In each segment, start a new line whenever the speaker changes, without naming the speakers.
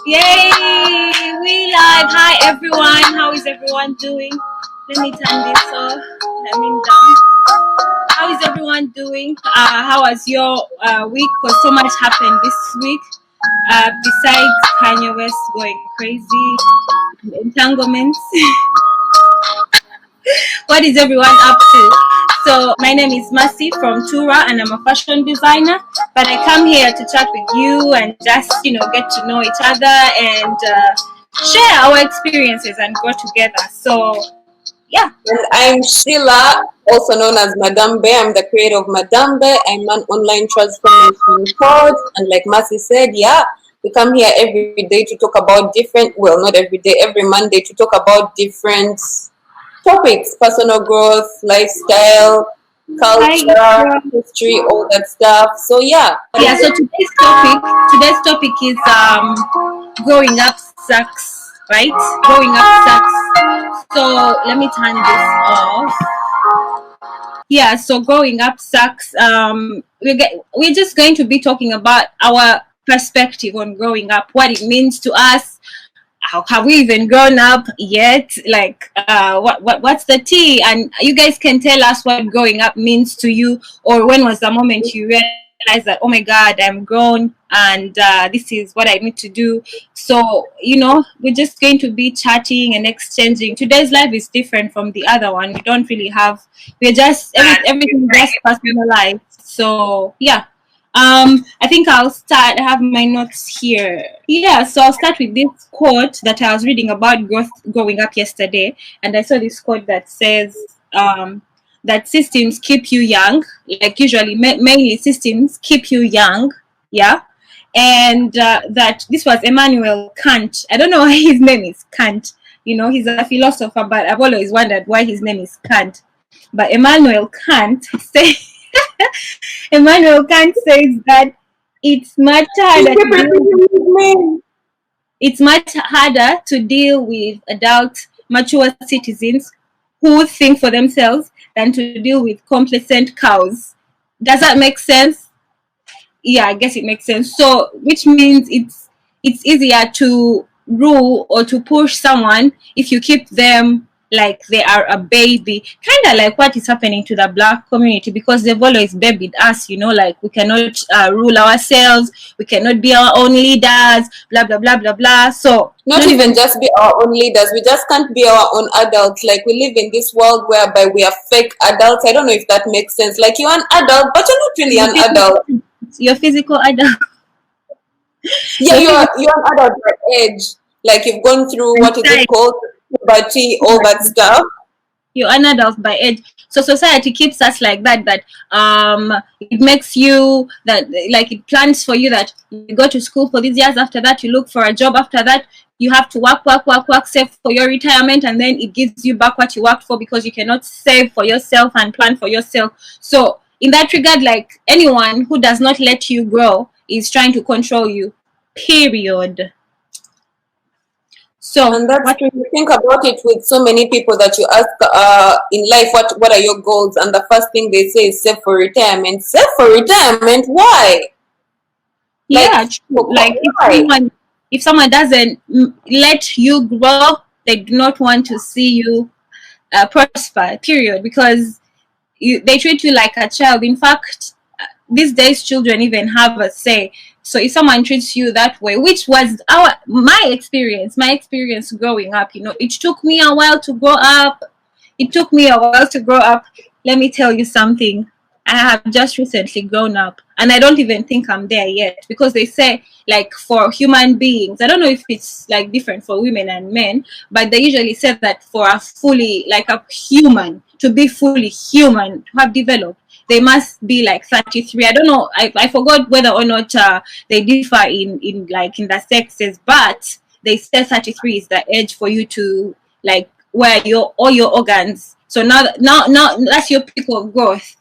Yay! We live. Hi everyone. How is everyone doing? Let me turn this off. Let me down. How is everyone doing? How was your week? Because so much happened this week. Besides Kanye West going crazy, entanglements. What is everyone up to? So my name is Mercy from Tura, and I'm a fashion designer. But I come here to chat with you and just get to know each other and share our experiences and grow together. So yeah.
And I'm Sheila, also known as Madame Bear. I'm the creator of Madame Bear. I'm an online transformation coach. And like Mercy said, we come here every day to talk about not every day, every Monday to talk about different topics: personal growth, lifestyle, culture, history, all that stuff. So
yeah. So today's topic is growing up sucks, right? Growing up sucks. So let me turn this off. Yeah, so growing up sucks. We're just going to be talking about our perspective on growing up, what it means to us. How have we even grown up yet? Like, what's the tea? And you guys can tell us what growing up means to you, or when was the moment you realized that, oh my God, I'm grown and this is what I need to do. So, we're just going to be chatting and exchanging. Today's life is different from the other one. We don't really have, we're just, everything just personalized. So, yeah. I think I'll start. I have my notes here. Yeah, so I'll start with this quote that I was reading about growing up yesterday, and I saw this quote that says that systems keep you young. Like usually, mainly systems keep you young. Yeah, and that this was Immanuel Kant. I don't know why his name is Kant. He's a philosopher, but I've always wondered why his name is Kant. But Immanuel Kant says. Immanuel Kant says that it's much harder to deal with adult, mature citizens who think for themselves than to deal with complacent cows. Does that make sense? Yeah, I guess it makes sense. So, which means it's easier to rule or to push someone if you keep them like they are a baby, kind of like what is happening to the Black community, because they've always babied us, like we cannot rule ourselves, we cannot be our own leaders, blah blah blah blah blah. So
not even just be our own leaders, we just can't be our own adults. Like, we live in this world whereby we are fake adults. I don't know if that makes sense. Like, you're an adult but you're not really an adult.
You're physical adult.
Yeah, you're an adult by age. Like, you've gone through what is it called, puberty, all that stuff.
You're an adult by age. So society keeps us like that it makes you that, like, it plans for you that you go to school for these years, after that you look for a job, after that you have to work, save for your retirement, and then it gives you back what you worked for, because you cannot save for yourself and plan for yourself. So in that regard, like, anyone who does not let you grow is trying to control you, period. So,
and that's when you think about it with so many people that you ask in life, what are your goals? And the first thing they say is save for retirement. Save for retirement? Why?
Yeah, like if someone doesn't let you grow, they do not want to see you prosper, period, because they treat you like a child. In fact, these days children even have a say. So if someone treats you that way, which was my experience growing up, it took me a while to grow up. Let me tell you something. I have just recently grown up, and I don't even think I'm there yet, because they say, like, for human beings, I don't know if it's like different for women and men, but they usually say that for a human to be fully human, to have developed, they must be like 33. I don't know. I forgot whether or not they differ in the sexes, but they say 33 is the age for you to, like, where all your organs. So now that's your peak of growth.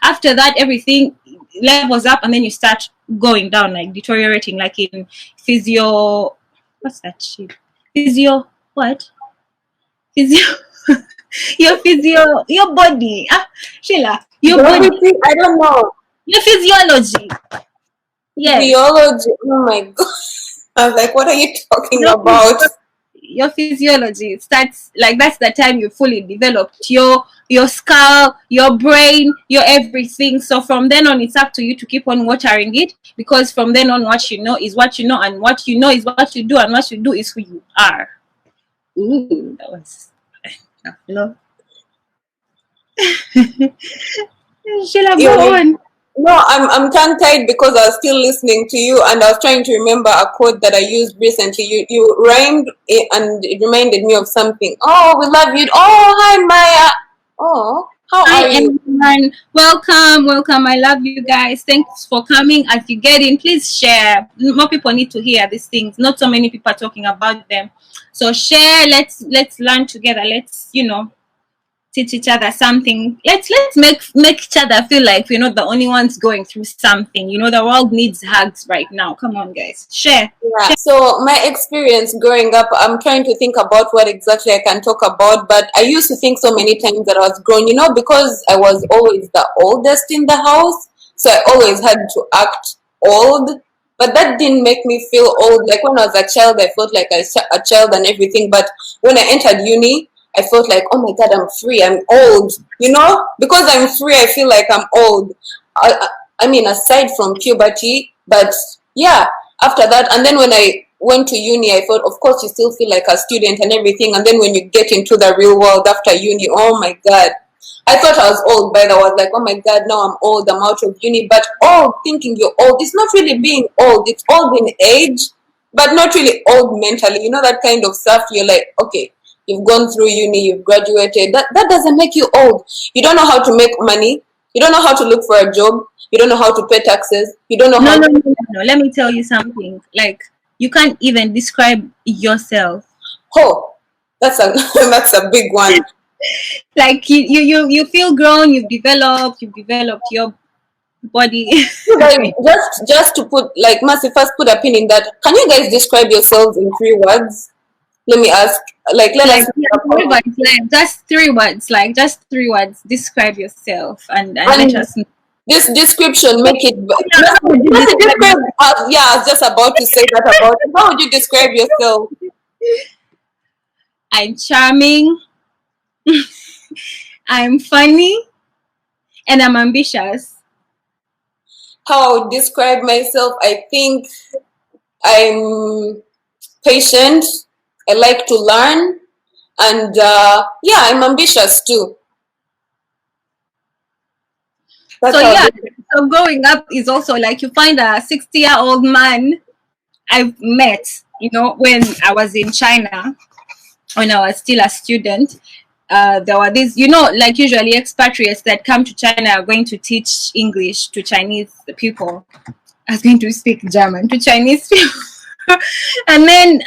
After that, everything levels up, and then you start going down, like deteriorating, like in physio. What's that shit? Physio what? Physio. Your body. Sheila, your body.
I don't know.
Your physiology.
Yes. Physiology. Oh my God. I was like, what are you talking
No,
about?
your physiology starts like that's the time you fully developed your skull, your brain, your everything. So from then on, it's up to you to keep on watering it, because from then on, what you know is what you know, and what you know is what you do, and what you do is who you are. Ooh, that was no. Should I
You,
go
you
on?
No, I'm tongue tied because I was still listening to you and I was trying to remember a quote that I used recently. You rhymed it and it reminded me of something. Oh, we love you. Oh, hi Maya. Oh, how
Hi
are you?
everyone, welcome. I love you guys. Thanks for coming. As you get in, please share. More people need to hear these things. Not so many people are talking about them. So share. Let's learn together. Let's teach each other something. Let's make each other feel like we're not the only ones going through something. The world needs hugs right now. Come on, guys. Share.
Yeah. So my experience growing up, I'm trying to think about what exactly I can talk about, but I used to think so many times that I was grown, because I was always the oldest in the house, so I always had to act old. But that didn't make me feel old. Like when I was a child, I felt like a child and everything. But when I entered uni, I felt like, oh my God, I'm free. I'm old. Because I'm free, I feel like I'm old. I, I mean, aside from puberty, but yeah, after that, and then when I went to uni, I thought, of course, you still feel like a student and everything. And then when you get into the real world after uni, oh my God, I thought I was old, but I was like, oh my God, now I'm old, I'm out of uni. But old, thinking you're old, it's not really being old. It's old in age, but not really old mentally. That kind of stuff. You're like, okay, you've gone through uni, you've graduated. That doesn't make you old. You don't know how to make money. You don't know how to look for a job. You don't know how to pay taxes. You don't know
No,
how
no,
to.
no, no, no. Let me tell you something. Like, you can't even describe yourself.
Oh, that's a that's a big one.
Like you feel grown. You've developed your body.
Like just to put like Mercy first put a pin in that. Can you guys describe yourselves in 3 words? Let me ask. Like let us
Like,
know
yeah,
in the comments.
whatever. It's like just 3 words. Like just 3 words. Describe yourself and let
And
us know.
this description make it.
How would you
Mercy
describe
describe.
yourself?
Yeah, I was just about to say that about it. How would you describe yourself?
I'm charming. I'm funny, and I'm ambitious.
How I would describe myself? I think I'm patient. I like to learn, and yeah, I'm ambitious too. That's
So
how.
yeah. So growing up is also like you find a 60-year-old man I've met. When I was in China, when I was still a student, there were these, like usually expatriates that come to China are going to teach English to Chinese people. I was going to speak German to Chinese people. And then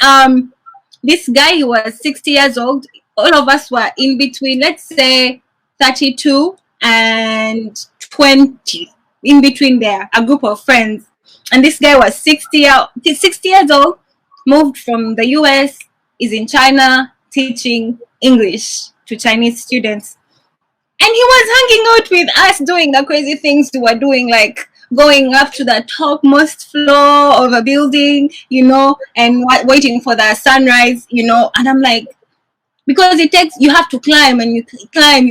this guy, he was 60 years old. All of us were in between, let's say 32 and 20, in between there, a group of friends. And this guy was 60 years old, moved from the US, is in China teaching English to Chinese students. And he was hanging out with us doing the crazy things we were doing, like going up to the topmost floor of a building, and waiting for the sunrise, and I'm like, because you have to climb, and you climb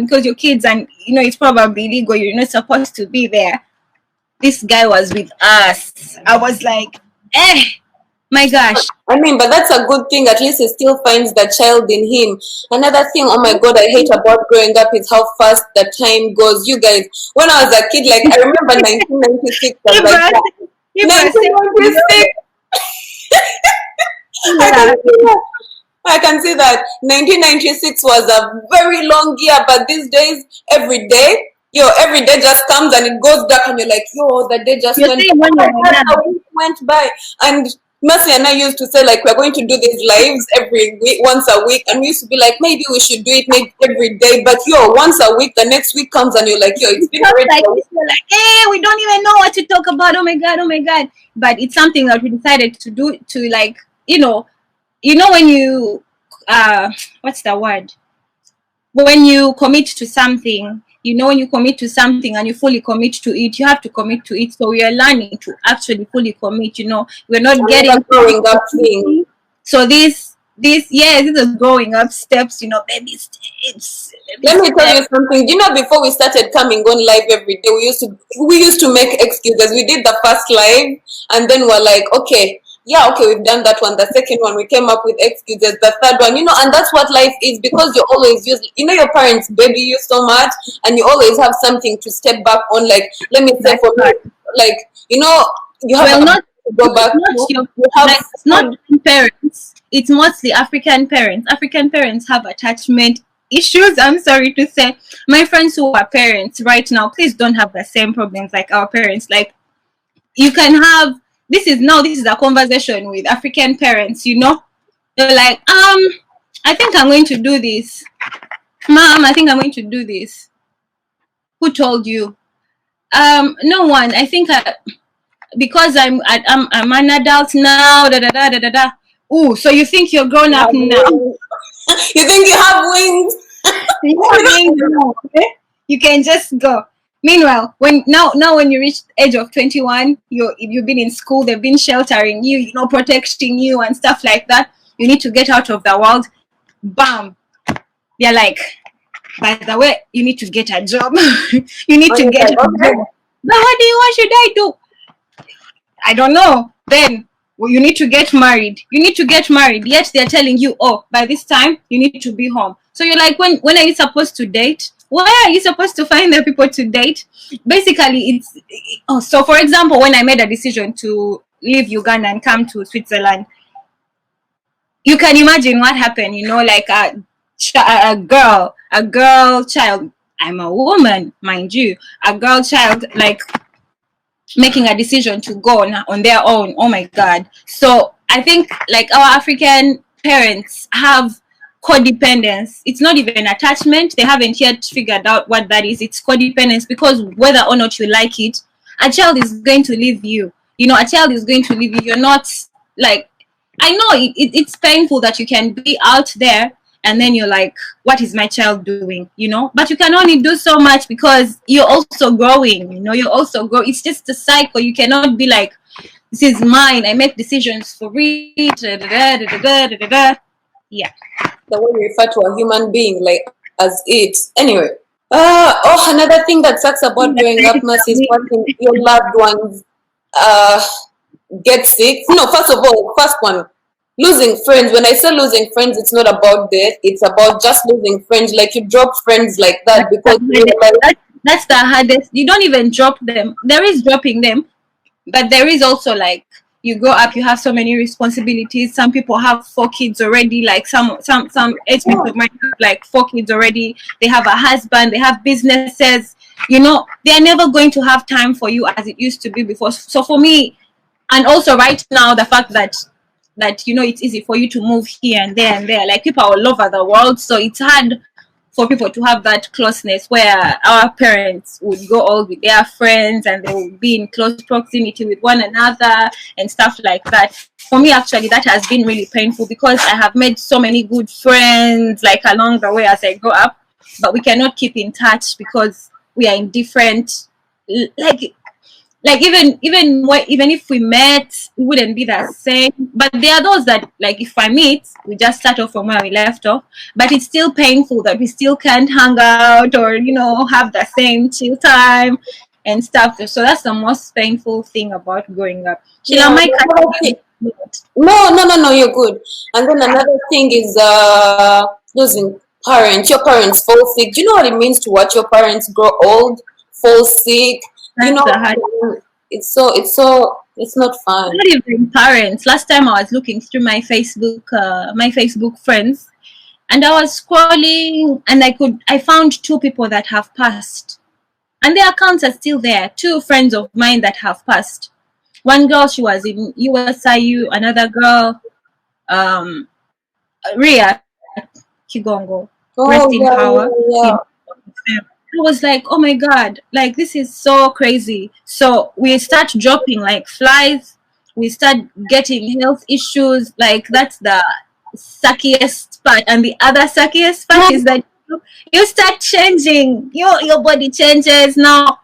because you're kids, and it's probably illegal, you're not supposed to be there. This guy was with us. I was like, my gosh.
I mean, but that's a good thing. At least he still finds the child in him. Another thing, oh my God, I hate about growing up is how fast the time goes. You guys, when I was a kid, like I remember 1996 was like
Ibra,
that.
Ibra said,
1996, I can
yeah.
see that. I can see that 1996 was a very long year, but these days, every day just comes and it goes back, and you're like, yo, the day just
You're
went by.
saying when
Oh
you
my
were
God,
young.
a week went by. And Mercy and I used to say, like, we're going to do these lives every week, once a week. And we used to be like, maybe we should do it maybe every day. But yo, once a week, the next week comes and you're like, yo, it's been
Talk
already
like
a week.
this, you're like, we don't even know what to talk about. Oh my god, oh my god. But it's something that we decided to do, to like, when you what's the word? When you commit to something, You know, when you commit to something and you fully commit to it, you have to commit to it. So we are learning to actually fully commit. You know, we're not
Another
getting
growing up thing.
so this yes, these are growing up steps. You know, baby steps, baby
Let me tell
steps.
you something. You know, before we started coming on live every day, we used to make excuses. We did the first live, and then we're like, okay, yeah, okay, we've done that one. The second one, we came up with excuses. The third one, and that's what life is, because you always use, your parents baby you so much, and you always have something to step back on. Like, let me say
That's
for me,
right.
like, you have
Well,
a
not
to go back
not
to.
your
You have
like it's not
food.
parents. It's mostly African parents. African parents have attachment issues. I'm sorry to say, my friends who are parents right now, please don't have the same problems like our parents. Like, you can have this is a conversation with African parents. You know, they're like, I think I'm going to do this, mom. I think I'm going to do this. Who told you? No one. I think because I'm an adult now. Da da da da da da. Ooh, so you think you're grown
You
up
have
now?
wings. You think you have wings?
You have wings now, okay? You can just go. Meanwhile, now when you reach the age of 21, you've been in school, they've been sheltering you, protecting you and stuff like that. You need to get out of the world. Bam! They're like, by the way, you need to get a job. You need
And
to
you're
get
like,
a job.
okay.
But what should I do? I don't know. Then you need to get married. You need to get married. Yet they're telling you, oh, by this time you need to be home. So you're like, when are you supposed to date? Why are you supposed to find the people to date? Basically, so for example, when I made a decision to leave Uganda and come to Switzerland, you can imagine what happened. Like a girl child. I'm a woman, mind you. A girl child, like, making a decision to go on their own. Oh my god. So I think, like, our African parents have codependence. It's not even attachment. They haven't yet figured out what that is. It's codependence, because whether or not you like it, a child is going to leave you. A child is going to leave you. You're not, like, I know it's painful that you can be out there and then you're like, what is my child doing? But you can only do so much, because you're also growing. You're also grow. It's just a cycle. You cannot be like, this is mine, I make decisions for it. Da, da, da, da, da, da, da, da. Yeah.
The way we refer to a human being, like, as it. Anyway. Another thing that sucks about growing up, Mass, is watching your loved ones uh, get sick. No, first of all, first one, losing friends. When I say losing friends, it's not about death. It's about just losing friends. Like, you drop friends like that because you realize.
That's the hardest. You don't even drop them. There is dropping them, but there is also, like, you grow up, you have so many responsibilities. Some people have 4 kids already, like some age people might have like 4 kids already. They have a husband, they have businesses. They're never going to have time for you as it used to be before. So for me, and also right now, the fact that it's easy for you to move here and there and there, like, people are all over the world, so it's hard for people to have that closeness where our parents would go all with their friends and they would be in close proximity with one another and stuff like that. For me, actually, that has been really painful, because I have made so many good friends, like, along the way as I grow up, but we cannot keep in touch because we are in different, like even if we met, we wouldn't be the same. But there are those that, like, if I meet, we just start off from where we left off. But it's still painful that we still can't hang out or have the same chill time and stuff. So that's the most painful thing about growing up. Sheila,
Yeah,
my
no, you're good. And then another thing is losing parents. Your parents fall sick. Do you know what it means to watch your parents grow old, fall sick? You
that's
know,
the hard.
it's not fun.
Not even parents. Last time I was looking through my Facebook friends, and I was scrolling, and I found 2 people that have passed, and their accounts are still there. 2 friends of mine that have passed. One girl, she was in USIU. Another girl, Ria Kigongo, rest
Oh
in
yeah,
power.
yeah,
I was like, oh my god, like, this is so crazy. So we start dropping like flies. We start getting health issues. Like, that's the suckiest part. And the other suckiest part is that you start changing. Your body changes now.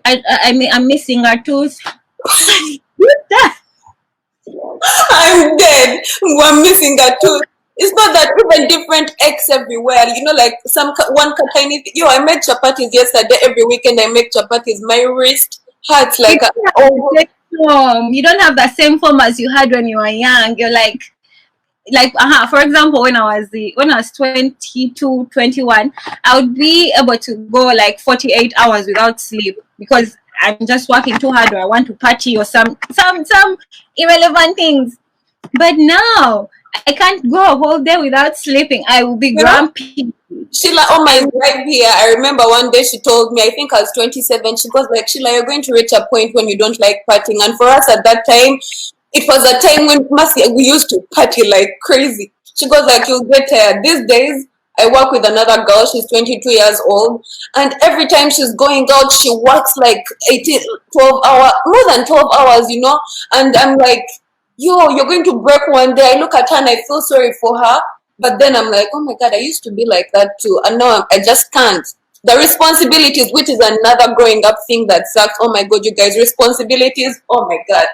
I'm missing a tooth.
I'm dead. We're missing a tooth. It's not that even different eggs everywhere. You know, like one tiny thing. Yo, I made chapatis yesterday. Every weekend I make chapatis. My wrist hurts
You
like
don't have the
oh.
same form. You don't have the same form as you had when you were young. You're like for example, when I was 22, 21, I would be able to go like 48 hours without sleep because I'm just working too hard, or I want to party, or some irrelevant things. But now I can't go a whole day without sleeping. I will be
You know,
grumpy.
Sheila Oma is right here. I remember one day she told me, I think I was 27. She goes like, Sheila, you're going to reach a point when you don't like partying. And for us at that time, it was a time when we used to party like crazy. She goes like, you'll get tired. These days, I work with another girl. She's 22 years old. And every time she's going out, she works like 18, 12 hours, more than 12 hours, you know. And I'm like, yo, you're going to break one day. I look at her and I feel sorry for her. But then I'm like, oh my God, I used to be like that too. And now I just can't. The responsibilities, which is another growing up thing that sucks. Oh my God, you guys, responsibilities. Oh my God.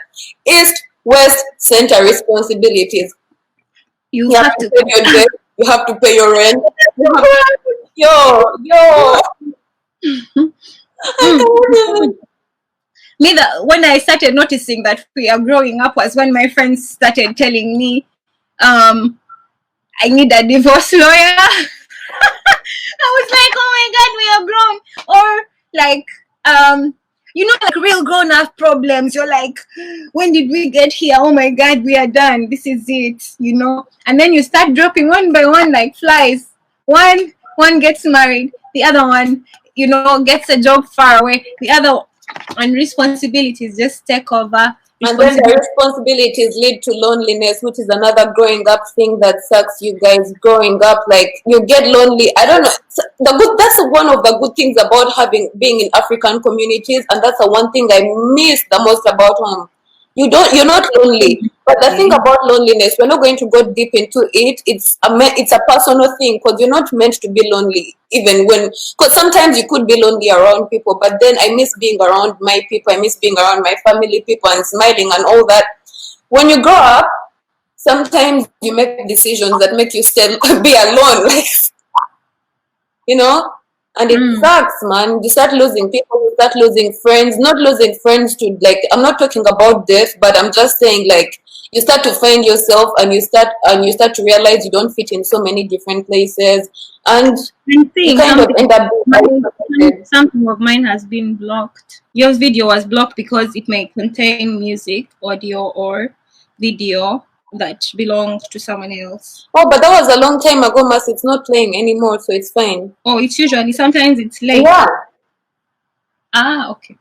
East, West, Center responsibilities.
You
You have
have
to
to.
pay your debt. You have to pay your rent. You have yo. I
Mm.
can't even.
When I started noticing that we are growing up was when my friends started telling me, um, I need a divorce lawyer. I was like, oh my God, we are grown. Or like, like real grown up problems. You're like, when did we get here? Oh my God, we are done. This is it. And then you start dropping one by one like flies. One gets married, the other one, gets a job far away. The other, and responsibilities just take over.
And then the
Responsibility.
responsibilities lead to loneliness, which is another growing up thing that sucks. You guys growing up, like you get lonely. I don't know. That's one of the good things about being in African communities, and that's the one thing I miss the most about home. You're not lonely. But the thing about loneliness, we're not going to go deep into it. It's a personal thing because you're not meant to be lonely, even because sometimes you could be lonely around people. But then I miss being around my people. I miss being around my family people and smiling and all that. When you grow up, sometimes you make decisions that make you still be alone, like you know. And it
Mm.
sucks, man. You start losing people, you start losing friends. Not losing friends to like I'm not talking about death, but I'm just saying like you start to find yourself and you start to realize you don't fit in so many different places and
I'm
you
saying
kind of
something.
end up being isolated.
Something of mine has been blocked. Your video was blocked because it may contain music, audio, or video that belongs to someone else.
Oh, but that was a long time ago, Mas. It's not playing anymore, so it's fine.
Oh, it's usually sometimes it's late.
Yeah.
Ah, okay.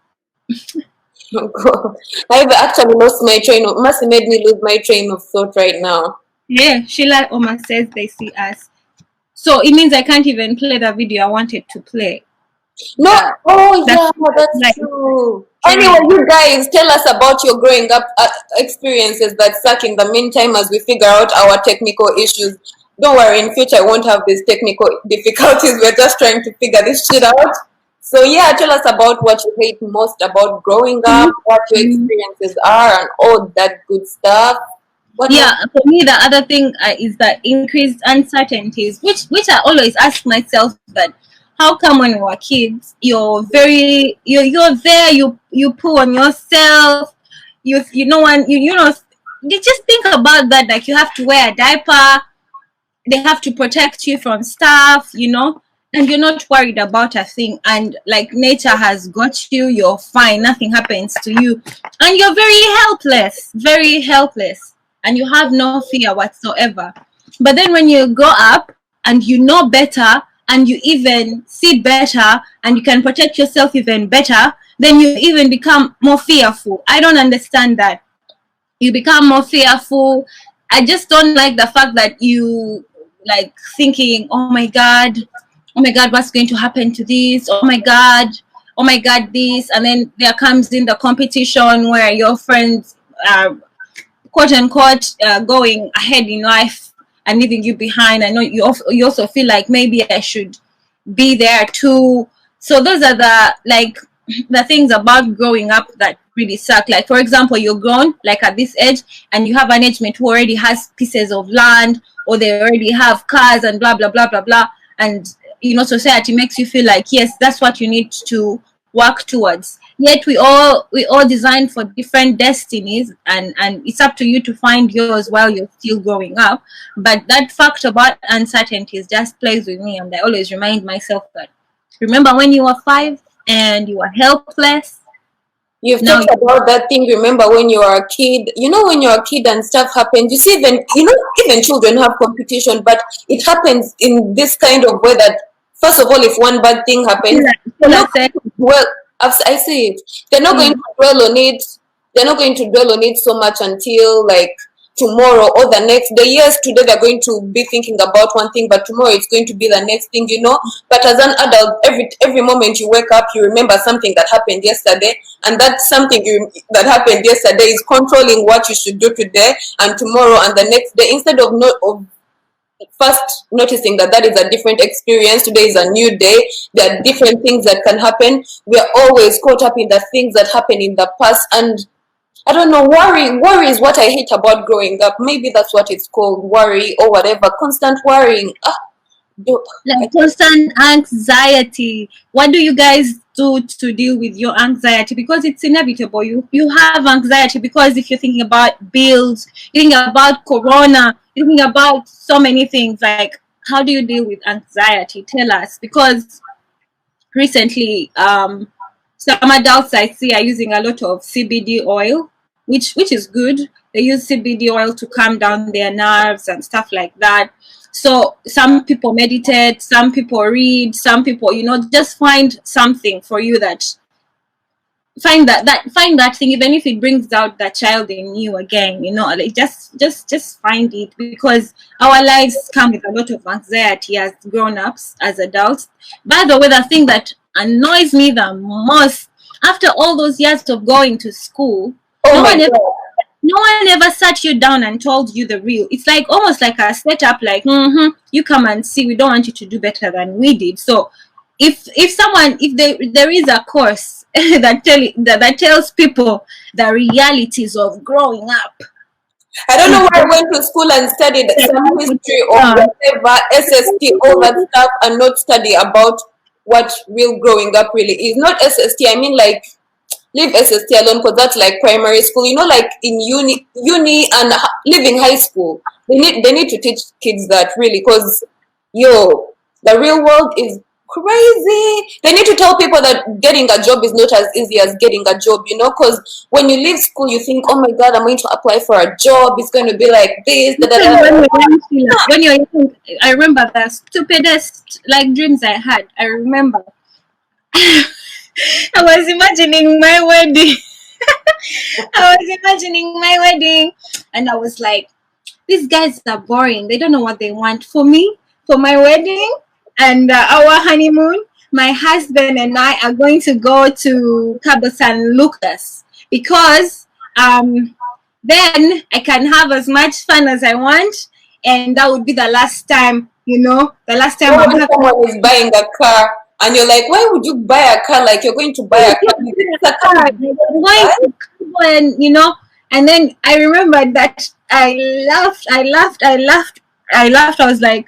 Oh, God. I've actually lost my train of Masi made me lose my train of thought right now.
Yeah, Sheila Oma says they see us. So it means I can't even play the video I wanted to play.
No, oh
That's
yeah, that's
like
true. Anyway,
train.
you guys, tell us about your growing up experiences that suck in the meantime as we figure out our technical issues. Don't worry, in future I won't have these technical difficulties. We're just trying to figure this shit out. So yeah, tell us about what you hate most about growing up, what your experiences are, and all that good stuff. What
Yeah,
else?
for me the other thing is the increased uncertainties, which I always ask myself that how come when we were kids you're there, you pull on yourself, you know one you just think about that, like you have to wear a diaper, they have to protect you from stuff, and you're not worried about a thing, and like nature has got you, you're fine, nothing happens to you, and you're very helpless, and you have no fear whatsoever. But then when you grow up and you know better, and you even see better, and you can protect yourself even better, then you even become more fearful. I don't understand that. You become more fearful. I just don't like the fact that you like thinking, oh my God, what's going to happen to this? Oh my God, this. And then there comes in the competition where your friends are quote unquote going ahead in life and leaving you behind. I know you also feel like maybe I should be there too. So those are the like the things about growing up that really suck. Like for example, you're grown like at this age and you have an age mate who already has pieces of land, or they already have cars and blah blah blah blah blah. And society makes you feel like yes, that's what you need to work towards. Yet we all designed for different destinies, and it's up to you to find yours while you're still growing up. But that fact about uncertainties just plays with me, and I always remind myself that remember when you were 5 and you were helpless.
You've
Now
talked about that thing. Remember when you were a kid? When you're a kid and stuff happens, you see, even children have competition, but it happens in this kind of way that, first of all, if one bad thing happens, they're not
said,
going to dwell. I see it. They're not going
mm,
to dwell on it. They're not going to dwell on it so much until like tomorrow or the next day. Yes, today they're going to be thinking about one thing, but tomorrow it's going to be the next thing. But as an adult, every moment you wake up, you remember something that happened yesterday, and that something that happened yesterday is controlling what you should do today and tomorrow and the next day. Instead of first noticing that is a different experience, today is a new day, there are different things that can happen. We are always caught up in the things that happened in the past, and I don't know, worry is what I hate about growing up. Maybe that's what it's called, worry or whatever. Constant worrying.
like constant anxiety. What do you guys do to deal with your anxiety? Because it's inevitable. You have anxiety because if you're thinking about bills, you're thinking about corona, you're thinking about so many things. Like, how do you deal with anxiety? Tell us. Because recently, some adults I see are using a lot of CBD oil, which is good. They use CBD oil to calm down their nerves and stuff like that. So some people meditate, some people read, some people, just find something for you that find that thing, even if it brings out that child in you again, like just find it, because our lives come with a lot of anxiety as grown-ups, as adults. By the way, the thing that annoys me the most, after all those years of going to school,
Oh
no
my
one ever
god.
no one ever sat you down and told you the real. It's like almost like a setup, like you come and see, we don't want you to do better than we did. So if there is a course that tells people the realities of growing up,
I don't know
it's
why I went to school and studied some history of
uh,
whatever, SST, all that stuff, and not study about what real growing up really is. Not SST, I mean like leave SST alone, because that's like primary school. Like in uni and leaving high school, they need to teach kids that really, because the real world is crazy. They need to tell people that getting a job is not as easy as getting a job. Because when you leave school, you think, oh my god, I'm going to apply for a job. It's going to be like this. Da, da,
even
da,
when
da.
you're young, Sheila, when you're young, I remember the stupidest like dreams I had. I remember I was imagining my wedding. I was imagining my wedding, and I was like, these guys are boring. They don't know what they want for me, for my wedding and our honeymoon. My husband and I are going to go to Cabo San Lucas because then I can have as much fun as I want, and that would be the last time, the last time
Or
I'm
when
having
someone is buying a car and you're like, why would you buy a car like you're going to buy a car? It's a car
I'm
you
going
buy.
to Cabo, and then I remembered that I laughed. I was like,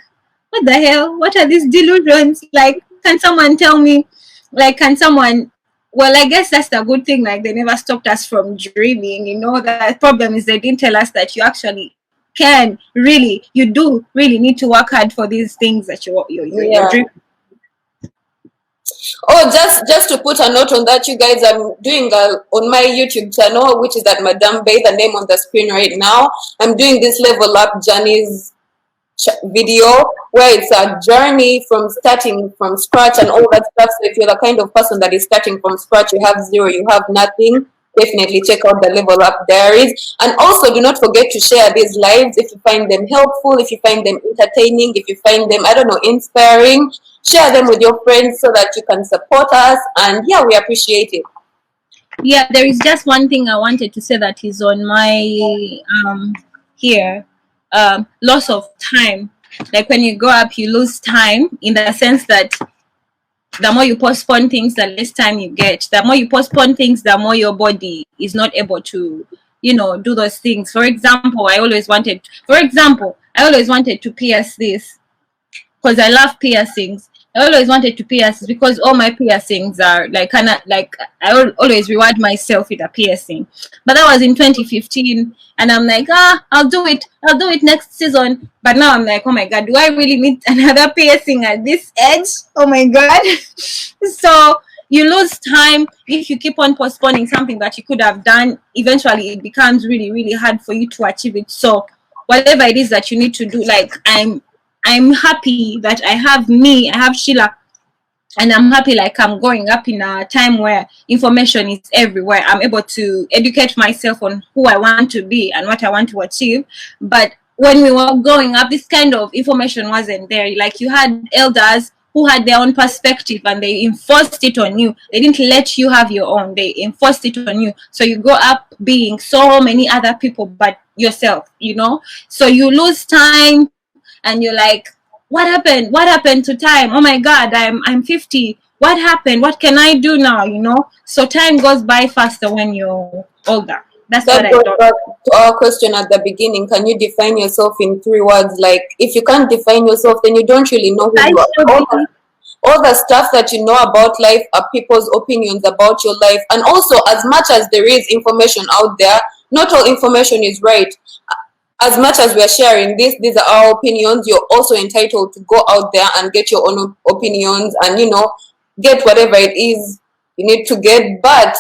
what the hell? What are these delusions? Like, can someone tell me? Like, can someone? Well, I guess that's the good thing. Like, they never stopped us from dreaming. The problem is they didn't tell us that you actually can really, you do really need to work hard for these things that you're
Yeah.
dreaming.
Oh, just to put a note on that, you guys, I'm doing on my YouTube channel, which is at Madame Bay, the name on the screen right now. I'm doing this level up journeys video where it's a journey from starting from scratch and all that stuff. So if you're the kind of person that is starting from scratch, you have zero, you have nothing, definitely check out the level up diaries. And also do not forget to share these lives if you find them helpful, if you find them entertaining, if you find them, I don't know, inspiring. Share them with your friends so that you can support us, and yeah, we appreciate it.
Yeah, there is just one thing I wanted to say that is on my here. Loss of time. Like when you grow up, you lose time in the sense that the more you postpone things, the less time you get. The more you postpone things, the more your body is not able to, do those things. For example, I always wanted to pierce this because I love piercings. I always wanted to pierce because all my piercings are like kind of like always reward myself with a piercing. But that was in 2015, and I'm like, I'll do it. I'll do it next season. But now I'm like, oh my god, do I really need another piercing at this age? Oh my god. So you lose time if you keep on postponing something that you could have done. Eventually, it becomes really, really hard for you to achieve it. So whatever it is that you need to do, like I'm happy that I have Sheila, and I'm happy like I'm growing up in a time where information is everywhere. I'm able to educate myself on who I want to be and what I want to achieve. But when we were growing up, this kind of information wasn't there. Like you had elders who had their own perspective and they enforced it on you. They didn't let you have your own. They enforced it on you. So you grow up being so many other people but yourself, So you lose time and you're like, what happened to time? Oh my god, I'm 50. What happened? What can I do now? So time goes by faster when you're older. That's
That
what I
goes
thought.
back to our question at the beginning. Can you define yourself in 3 words? Like, if you can't define yourself, then you don't really know who you are. All the stuff that you know about life are people's opinions about your life. And also, as much as there is information out there, not all information is right. As much as we're sharing this, these are our opinions. You're also entitled to go out there and get your own opinions and, get whatever it is you need to get. But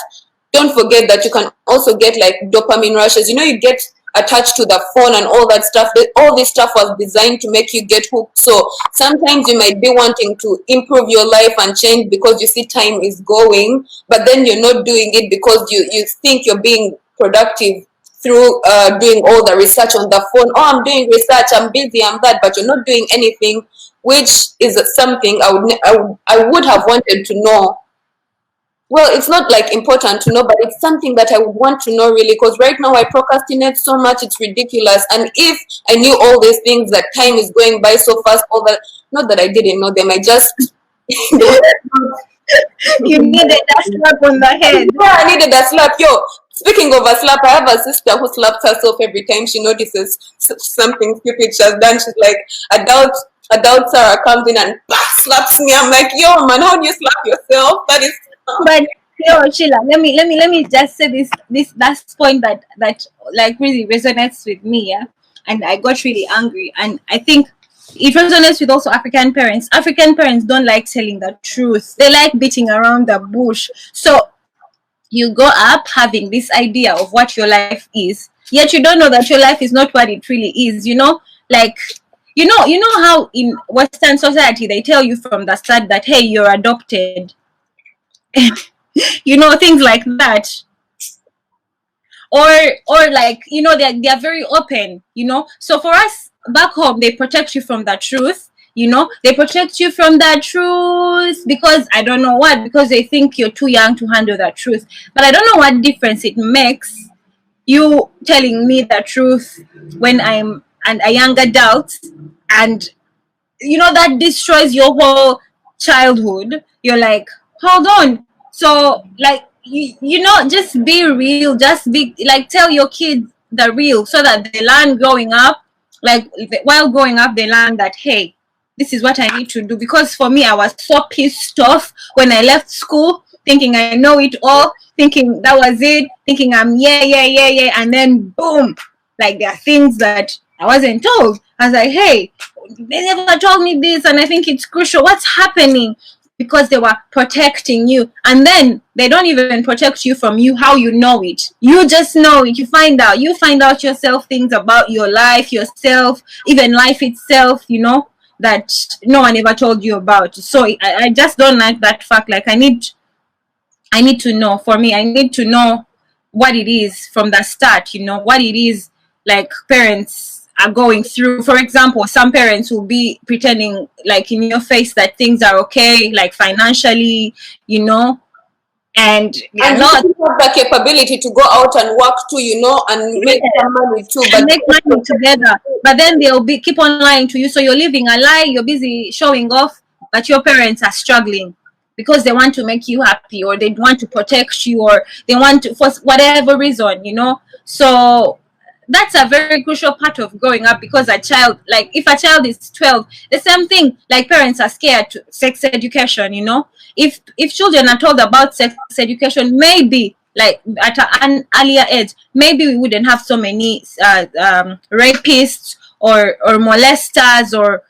don't forget that you can also get like dopamine rushes. You get attached to the phone and all that stuff. All this stuff was designed to make you get hooked. So sometimes you might be wanting to improve your life and change because you see time is going, but then you're not doing it because you think you're being productive through doing all the research on the phone. Oh, I'm doing research, I'm busy, I'm that, but you're not doing anything, which is something I would have wanted to know. Well, it's not like important to know, but it's something that I would want to know really, because right now I procrastinate so much, it's ridiculous. And if I knew all these things, that time is going by so fast, all that, not that I didn't know them, I just
You needed a slap on the head.
Yeah, I needed a slap. Yo, speaking of a slap, I have a sister who slaps herself every time she notices something stupid she has done. She's like, adult Sarah comes in and slaps me. I'm like, yo, man, how do you slap yourself? That is.
But Sheila, let me just say this last point that like really resonates with me, yeah. And I got really angry, and I think it resonates with also African parents. African parents don't like telling the truth. They like beating around the bush. So you go up having this idea of what your life is, yet you don't know that your life is not what it really is. Like you know how in Western society they tell you from the start that hey, you're adopted. Things like that. Or like they're very open. So for us back home, they protect you from the truth. They protect you from the truth because I don't know what, because they think you're too young to handle the truth. But I don't know what difference it makes you telling me the truth when I'm a young adult, and that destroys your whole childhood. You're like, hold on. So like just be real, just be like, tell your kids the real, so that they learn growing up, like while growing up they learn that hey, this is what I need to do. Because for me, I was so pissed off when I left school thinking I know it all, thinking that was it, thinking I'm yeah, and then boom, like there are things that I wasn't told. I was like, hey, they never told me this, and I think it's crucial. What's happening? Because they were protecting you, and then they don't even protect you from you how you know it. You just know it. You find out yourself things about your life, yourself, even life itself, that no one ever told you about. So I just don't like that fact. Like I need to know. For me, I need to know what it is from the start, what it is like parents are going through. For example, some parents will be pretending like in your face that things are okay, like financially, and
And
not
you have the capability to go out and work too, and make some money too. But
make money together. But then they'll keep on lying to you. So you're living a lie, you're busy showing off, but your parents are struggling. because they want to make you happy, or they want to protect you, or they want to, for whatever reason, so that's a very crucial part of growing up, because a child, like if a child is 12, the same thing, like parents are scared to sex education. If children are told about sex education, maybe like at an earlier age, maybe we wouldn't have so many rapists or molesters, or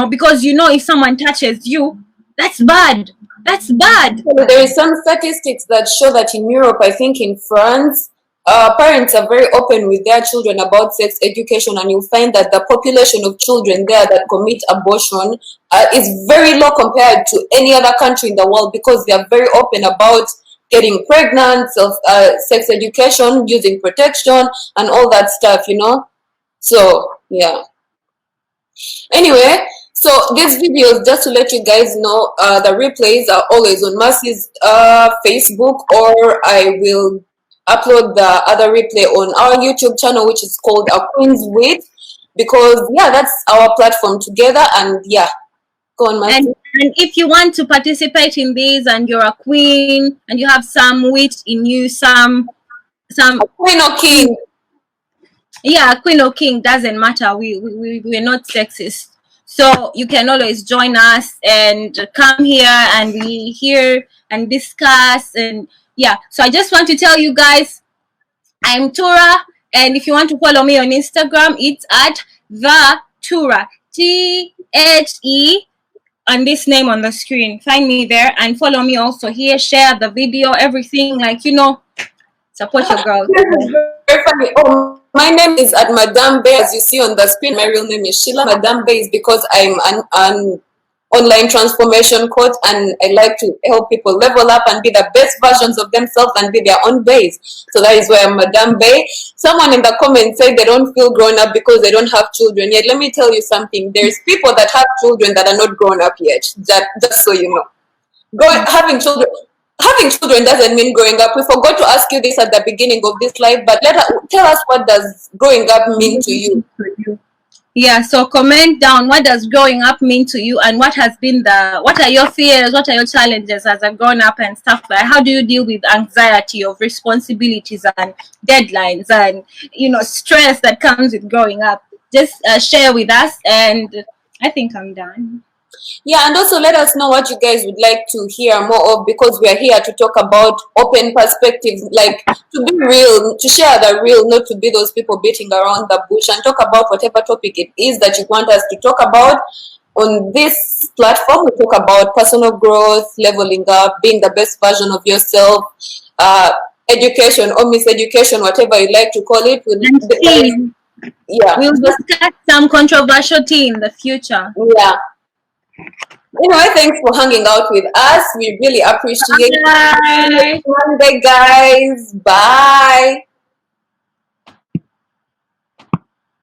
because if someone touches you, that's bad. That's bad.
So there is some statistics that show that in Europe, I think in France, parents are very open with their children about sex education, and you'll find that the population of children there that commit abortion is very low compared to any other country in the world, because they are very open about getting pregnant, sex education, using protection, and all that stuff. So, yeah. Anyway, so these videos, just to let you guys know, the replays are always on Mercy's Facebook, or I will upload the other replay on our YouTube channel, which is called A Queen's Wit, because yeah, that's our platform together. And yeah, go on, Mercy.
And if you want to participate in this, and you're a queen and you have some wit in you, some
queen or king.
Yeah, queen or king, doesn't matter. We're not sexist. So you can always join us and come here, and we hear and discuss. And yeah, so I just want to tell you guys, I'm Tura, and if you want to follow me on Instagram, it's at the Tura, THE, on this name on the screen. Find me there and follow me also here. Share the video, everything, support your girl.
Very funny. Oh, my name is at Madame Bay, as you see on the screen. My real name is Sheila. Madame Bay is because I'm an online transformation coach, and I like to help people level up and be the best versions of themselves and be their own base. So that is why I'm Madame Bay. Someone in the comments said they don't feel grown up because they don't have children yet. Let me tell you something. There's people that have children that are not grown up yet. Just so you know. Having children doesn't mean growing up. We forgot to ask you this at the beginning of this live, but tell us, what does growing up mean to you?
Yeah, so comment down, what does growing up mean to you, and what are your fears, what are your challenges as a grown up and stuff like that? How do you deal with anxiety of responsibilities and deadlines and stress that comes with growing up? Just share with us, and I think I'm done.
Yeah, and also let us know what you guys would like to hear more of, because we are here to talk about open perspectives, like to be real, to share the real, not to be those people beating around the bush, and talk about whatever topic it is that you want us to talk about. On this platform, we talk about personal growth, leveling up, being the best version of yourself, education or miseducation, whatever you like to call it.
We'll discuss some controversial tea in the future.
Yeah. Anyway, thanks for hanging out with us. We really appreciate it. Bye, guys. Bye.